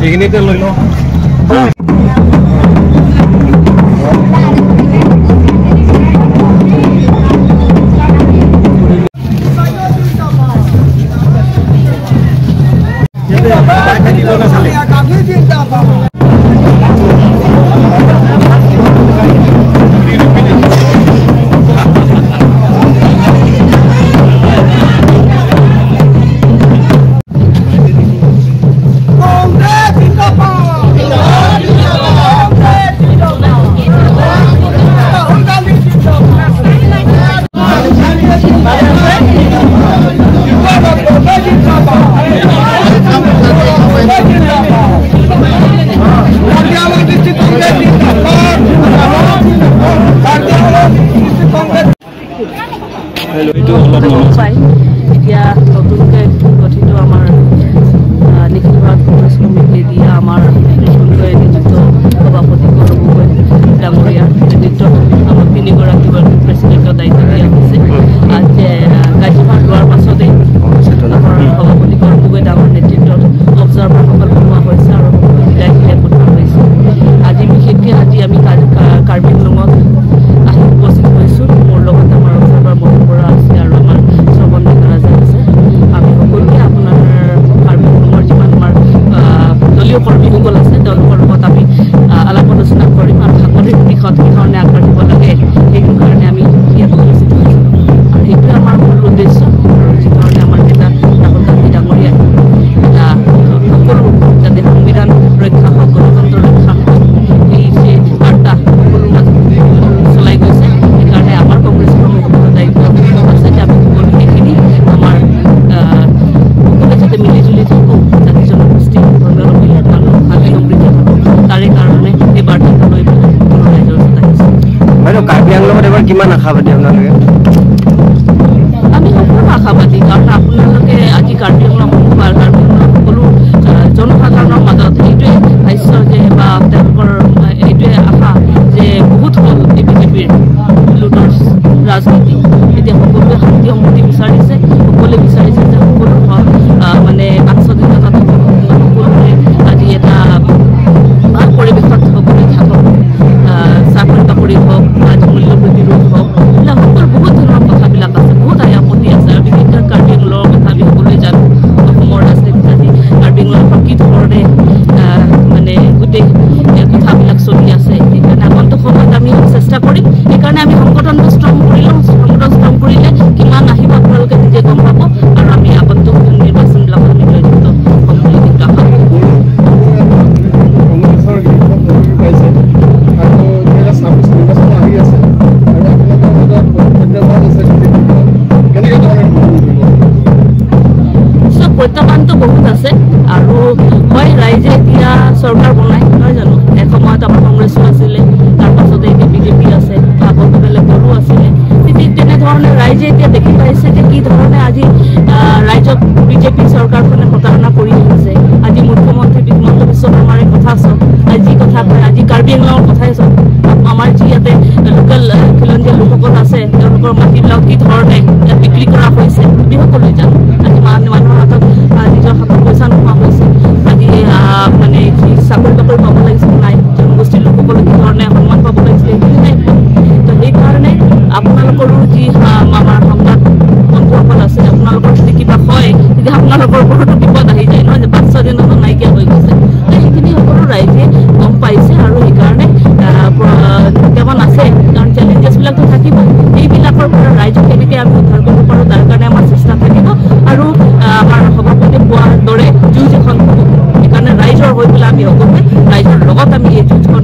এইখিনিতে লৈ লওঁ এতিয়া নতুনকে গঠিত আমাৰ নিখিল ভাৰত কংগ্ৰেছ কমিটিয়ে দিয়া আমাৰ নতুনকৈ নিযুক্ত সভাপতি গৌৰৱ ডাঙৰীয়াৰ নেতৃত্বত আমাক তিনিগৰাকী প্ৰেচিডেণ্টৰ দায়িত্ব দিয়া হৈছে। আজি কাৰ্যভাৰ লোৱাৰ পাছতেই আমাৰ সভাপতি গৌৰৱ গগৈ ডাঙৰ নেতৃত্বত অবজাৰ্ভাৰসকল বনোৱা হৈছে আৰু বিদায় দিলে পঠোৱা হৈছে। আজি বিশেষকৈ আমি কাৰ্বি আংলঙত আহি উপস্থিত হৈছোঁ। মোৰ লগত আমাৰ অবজাৰ্ভাৰ মহন বৰা আছে আৰু আমাৰ শ্ৰৱণ ৰাজা আছে। আমি সকলোৱে আপোনাৰ কাৰ্বি আংলঙৰ যিমান আমাৰ দলীয় কৰ্মীসকল আছে তেওঁলোকৰ লগত আমি আলাপ আলোচনা কৰিম আৰু সাংগঠনিক দিশত কি ধৰণে আগবাঢ়িব লাগে সেইটো কাৰণে আমি ইয়াত উপস্থিত হৈছোঁ। আৰু সেইটোৱে আমাৰ মূল উদ্দেশ্য। আৰু যি ধৰণে আমাৰ নেতা ৰাহুল গান্ধী ডাঙৰীয়াই সকলো যাতে সংবিধান ৰক্ষা হওক, গণতন্ত্ৰ ৰক্ষা হওক, এই যে বাৰ্তা সকলো মাজত চলাই গৈছে। সেইকাৰণে আমাৰ কংগ্ৰেছ কৰ্মীসকলৰ দায়িত্ব আছে যে আমি সকলো সেইখিনি আমাৰ সকলোৱে যাতে মিলিজুলি থাকোঁ, জাতি জনগোষ্ঠী ধৰ্মাৱলম্বী মানুহ ভাগে সমৃদ্ধ থাকোঁ, তাৰে কাৰণে এই বাৰ্তাটো লৈ পেলাই সকলো ৰাইজৰ ওচৰত আহিছে। বাইদেউ কাৰ্বি আংলঙত এবাৰ কিমান আশাবাদী আপোনালোকে? আমি সকলো আশাবাদী, কাৰণ আপোনালোকে আজি কাৰ্বি আংলং সকলো জনসাধাৰণৰ মাজত এইটোৱে ভাষ্য যে বা তেওঁলোকৰ এইটোৱে আশা যে বহুত হ'ল এই বিজেপিৰ লুটৰ ৰাজনীতি। এতিয়া সকলোৱে শান্তি সমৃদ্ধি বিচাৰিছে, সকলোৱে বিচাৰিছে যে সকলো মানে বাকস্বাধীনতা থাকক, সকলোৱে আজি এটা ভাল পৰিৱেশত সকলোৱে থাকক, চাকৰি বাকৰি হওক, আজি মূল্যবৃদ্ধি ৰোধ হওক, এইবিলাক সকলো বহুত ধৰণৰ কথাবিলাক আছে, বহুত আপত্তি আছে। আৰু বিশেষকৈ কাৰ্বি আংলঙৰ কথা আমি সকলোৱে জানো। অসমৰ ৰাজনীতিত আজি কাৰ্বি আংলঙৰ কি ধৰণে মানে গোটেই কথাবিলাক চলি আছে। সেইকাৰণে আগন্তুক সময়ত আমি চেষ্টা কৰিম। সেইকাৰণে আমি সংগঠনটো ষ্ট্ৰং কৰি লওঁ। সংগঠন ষ্ট্ৰং কৰিলে কিমান আহিব আপোনালোকে নিজে গম পাব। আৰু আমি আগন্তুক নিৰ্বাচনবিলাকত আমি জয়যুক্ত হ'ম বুলি কিন্তু আশা কৰোঁ। প্ৰত্যাহ্বানটো বহুত আছে আৰু হয় ৰাইজে এতিয়া চৰকাৰ বনাই নহয় জানো। এসময়ত আমাৰ কংগ্ৰেছো আছিলে, তাৰপাছতে এতিয়া বিজেপি আছে, আগতে বেলেগ দলো আছিলে। ঠিক তেনেধৰণে ৰাইজে এতিয়া দেখি পাইছে যে কি ধৰণে আজি ৰাইজক বিজেপি চৰকাৰখনে প্ৰতাৰণা কৰি আহিছে। আজি মুখ্যমন্ত্ৰী হিমন্ত বিশ্ব শৰ্মাৰে কথা চাওক, আজি কথা কয়, আজি কাৰ্বি আংলঙৰ কথাই চাওক। আমাৰ যি ইয়াতে লোকেল খিলঞ্জীয়া লোকসকল আছে তেওঁলোকৰ মাটিবিলাক কি ধৰণে বিক্ৰী কৰা হৈছে আমি সকলোৱে জানো। আজি মানুহৰ হাতত নিজৰ হাতত পইচা নোহোৱা হৈছে। আজি মানে যি চাকৰি বাকৰি পাব লাগিছিল নাই, জনগোষ্ঠীৰ লোকসকলে কি ধৰণে সন্মান পাব লাগিছিলে সেইখিনি নাই। তো সেইকাৰণে আপোনালোকৰো যি আমাৰ সংবাদ বন্ধুসকল আছে, আপোনালোকৰ যদি কিবা হয় তেতিয়া আপোনালোকৰ ওপৰতো বিপদ আহি যায় নহয়, যে বাকস্বাধীনতা নাইকিয়া হৈ গৈছে। সেইখিনি সকলো ৰাইজে গম পাইছে আৰু সেইকাৰণে প্ৰত্যাহ্বান আছে, কাৰণ চেলেঞ্জেছবিলাকতো থাকিব। সেইবিলাকৰ পৰা ৰাইজক কেনেকৈ আমি উদ্ধাৰ কৰিব পাৰোঁ তাৰ কাৰণে আমাৰ চেষ্টা থাকিব। আৰু আমাৰ সভাপতি কোৱাৰ দৰে যুঁজ এখন হ'ব। সেইকাৰণে ৰাইজৰ হৈ পেলাই আমি সকলোৱে ৰাইজৰ লগত আমি এই যুঁজখন